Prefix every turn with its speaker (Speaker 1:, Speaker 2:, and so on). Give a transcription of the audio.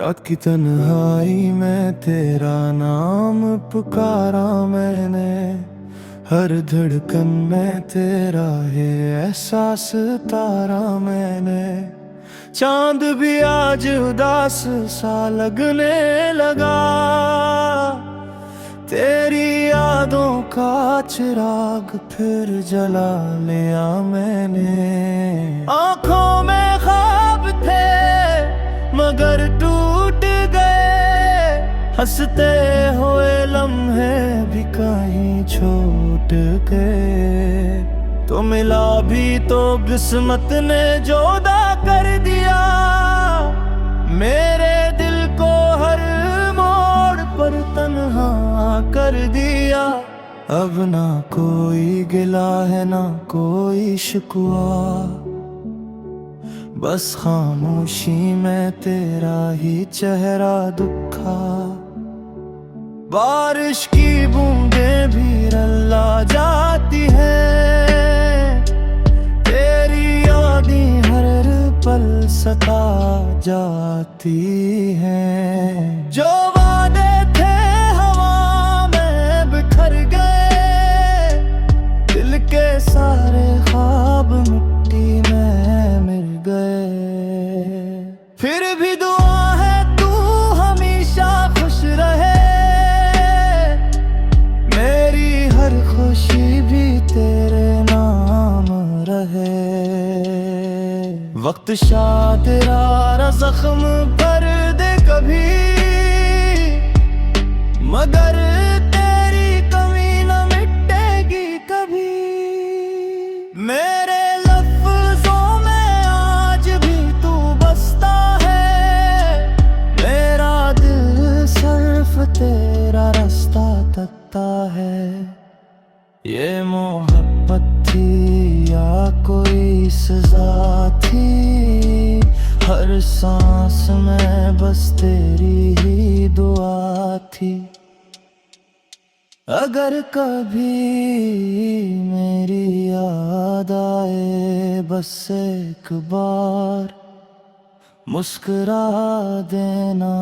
Speaker 1: रात की तन्हाई में तेरा नाम पुकारा मैंने, हर धड़कन में तेरा है एहसास तारा मैंने। चांद भी आज उदास सा लगने लगा, तेरी यादों का चिराग फिर जला लिया मैंने। आंखों में ख्वाब थे मगर टूट गए, हंसते हुए लम्हे भी कहीं छूट गए। तो मिला भी तो किस्मत ने जुदा कर दिया, मेरे दिल को हर मोड़ पर तन्हा कर दिया। अब ना कोई गिला है ना कोई शिकवा, बस खामोशी में तेरा ही चेहरा दुखा। बारिश की बूंदें भी रला जाती है, तेरी यादें हर पल सता जाती हैं। जो वादे थे हवा में बिखर गए, दिल के सारे ख्वाब मिट्टी में मिल गए। फिर भी दुआ है तू हमेशा खुश रहे, मेरी हर खुशी भी तेरे नाम रहे। वक्त शायद तेरा जख्म भर दे कभी, मगर तेरी कमी न मिटेगी कभी। मेरे लफ्जों में आज भी तू बसता है, मेरा दिल सिर्फ तेरा रास्ता तकता है। ये मोहब्बत थी या कोई सजा थी, हर सांस में बस तेरी ही दुआ थी। अगर कभी मेरी याद आए बस एक बार मुस्कुरा देना।